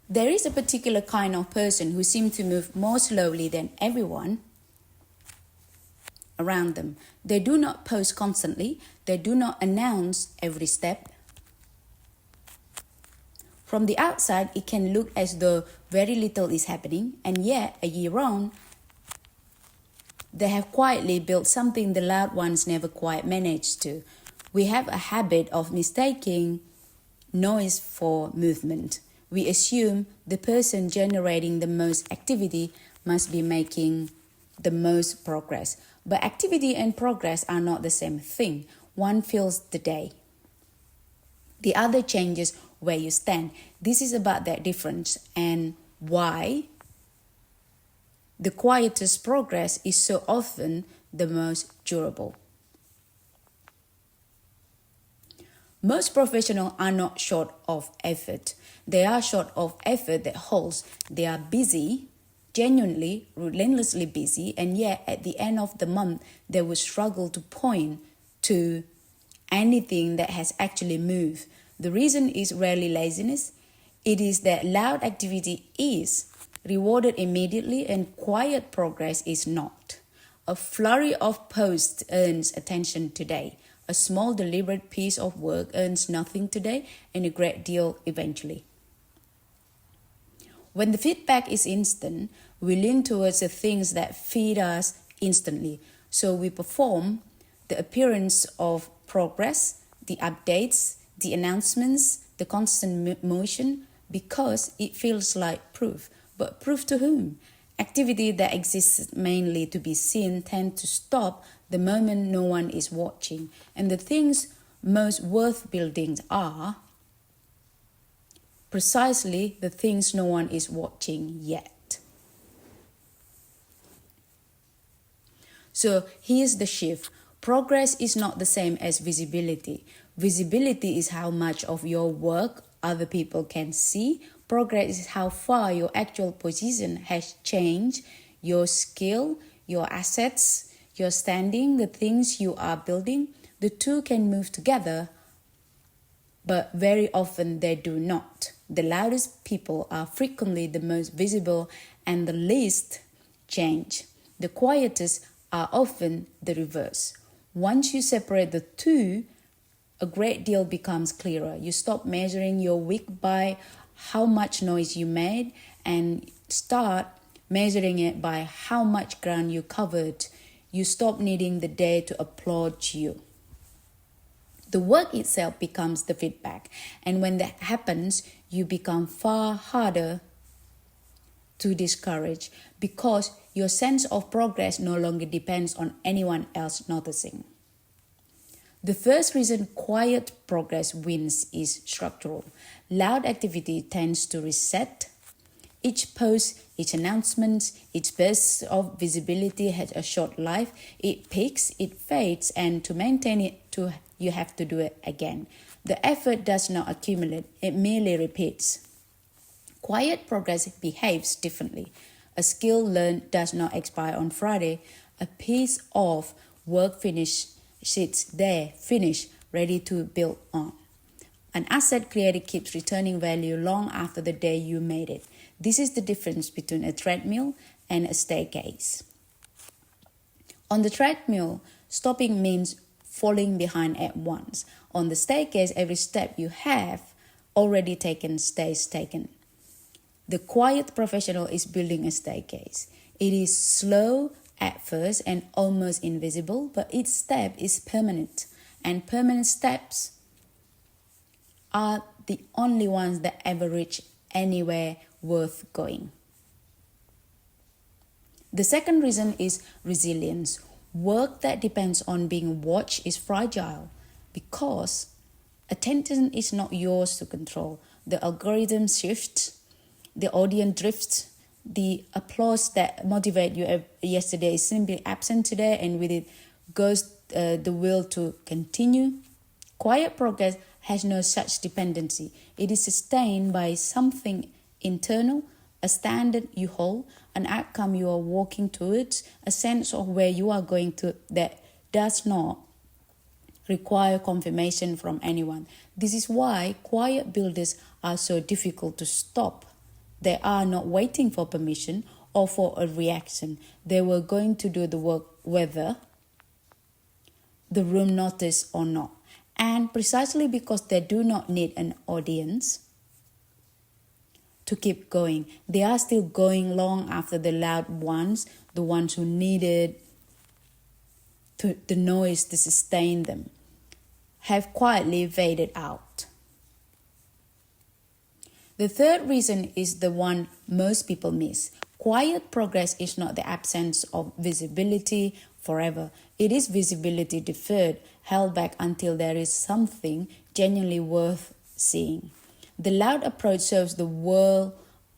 There is a particular kind of person who seems to move more slowly than everyone around them. They do not post constantly. They do not announce every step. From the outside, it can look as though very little is happening, and yet, a year on, they have quietly built something the loud ones never quite managed to. We have a habit of mistaking noise for movement. We assume the person generating the most activity must be making the most progress. But activity and progress are not the same thing. One fills the day. The other changes where you stand. This is about that difference and why the quietest progress is so often the most durable. Most professionals are not short of effort. They are short of effort that holds. They are busy, genuinely, relentlessly busy, and yet at the end of the month, they will struggle to point to anything that has actually moved. The reason is rarely laziness. It is that loud activity is rewarded immediately and quiet progress is not. A flurry of posts earns attention today. A small deliberate piece of work earns nothing today and a great deal eventually. When the feedback is instant, we lean towards the things that feed us instantly. So we perform the appearance of progress, the updates, the announcements, the constant motion, because it feels like proof. But proof to whom? Activity that exists mainly to be seen tend to stop the moment no one is watching. And the things most worth building are precisely the things no one is watching yet. So here's the shift. Progress is not the same as visibility. Visibility is how much of your work other people can see. Progress is how far your actual position has changed, your skill, your assets, your standing, the things you are building. The two can move together, but very often they do not. The loudest people are frequently the most visible and the least change. The quietest are often the reverse. Once you separate the two, a great deal becomes clearer. You stop measuring your week by how much noise you made and start measuring it by how much ground you covered. You stop needing the day to applaud you. The work itself becomes the feedback, and when that happens, you become far harder to discourage because your sense of progress no longer depends on anyone else noticing. The first reason quiet progress wins is structural. Loud activity tends to reset. Each post, each announcement, each burst of visibility has a short life. It peaks, it fades, and to maintain it, you have to do it again. The effort does not accumulate, it merely repeats. Quiet progress behaves differently. A skill learned does not expire on Friday. A piece of work sits there, finished, ready to build on. An asset created keeps returning value long after the day you made it. This is the difference between a treadmill and a staircase. On the treadmill, stopping means falling behind at once. On the staircase, every step you have already taken stays taken. The quiet professional is building a staircase. It is slow at first and almost invisible, but each step is permanent, and permanent steps are the only ones that ever reach anywhere worth going. The second reason is resilience. Work that depends on being watched is fragile because attention is not yours to control. The algorithm shifts, the audience drifts, the applause that motivated you yesterday is simply absent today, and with it goes the will to continue. Quiet progress has no such dependency. It is sustained by something internal, a standard you hold, an outcome you are walking towards, a sense of where you are going to that does not require confirmation from anyone. This is why quiet builders are so difficult to stop. They are not waiting for permission or for a reaction. They were going to do the work whether the room noticed or not. And precisely because they do not need an audience to keep going, they are still going long after the loud ones, the ones who needed the noise to sustain them, have quietly faded out. The third reason is the one most people miss. Quiet progress is not the absence of visibility forever. It is visibility deferred, held back until there is something genuinely worth seeing. The loud approach serves the world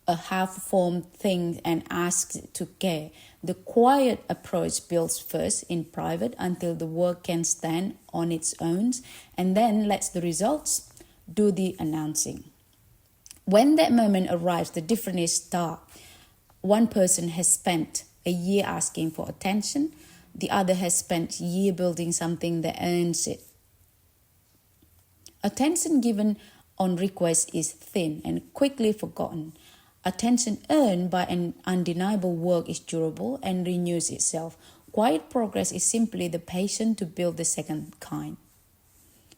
a half-formed thing and asks it to care. The quiet approach builds first in private until the work can stand on its own and then lets the results do the announcing. When that moment arrives, the difference starts. One person has spent a year asking for attention. The other has spent a year building something that earns it. Attention given on request is thin and quickly forgotten. Attention earned by an undeniable work is durable and renews itself. Quiet progress is simply the patience to build the second kind.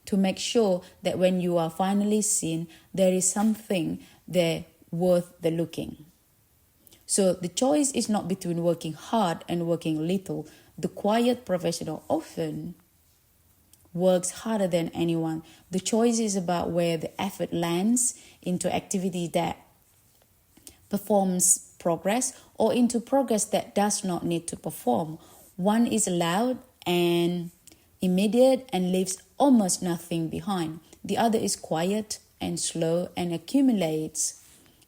To make sure that when you are finally seen, there is something there worth the looking. So the choice is not between working hard and working little. The quiet professional often works harder than anyone. The choice is about where the effort lands, into activity that performs progress or into progress that does not need to perform. One is loud and immediate and leaves almost nothing behind. The other is quiet and slow and accumulates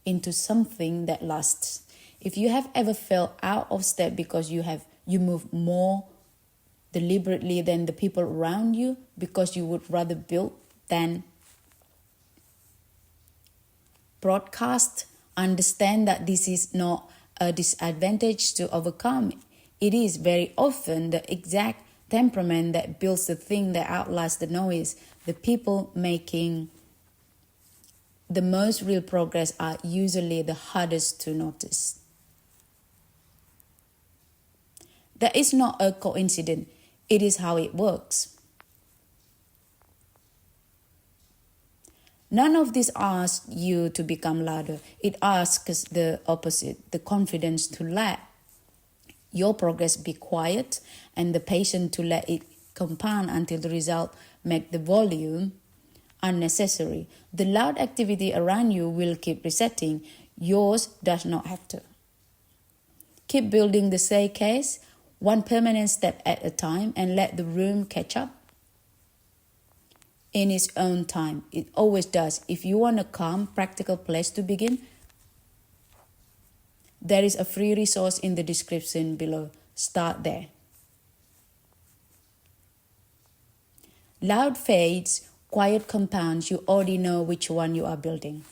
into something that lasts. If you have ever felt out of step because you move more deliberately than the people around you because you would rather build than broadcast, understand that this is not a disadvantage to overcome. It is very often the exact temperament that builds the thing that outlasts the noise. The people making the most real progress are usually the hardest to notice. That is not a coincidence. It is how it works. None of this asks you to become louder. It asks the opposite, the confidence to let your progress be quiet and the patience to let it compound until the result make the volume unnecessary. The loud activity around you will keep resetting. Yours does not have to. Keep building the staircase, one permanent step at a time, and let the room catch up in its own time. It always does. If you want a calm, practical place to begin, there is a free resource in the description below. Start there. Loud fades, quiet compounds. You already know which one you are building.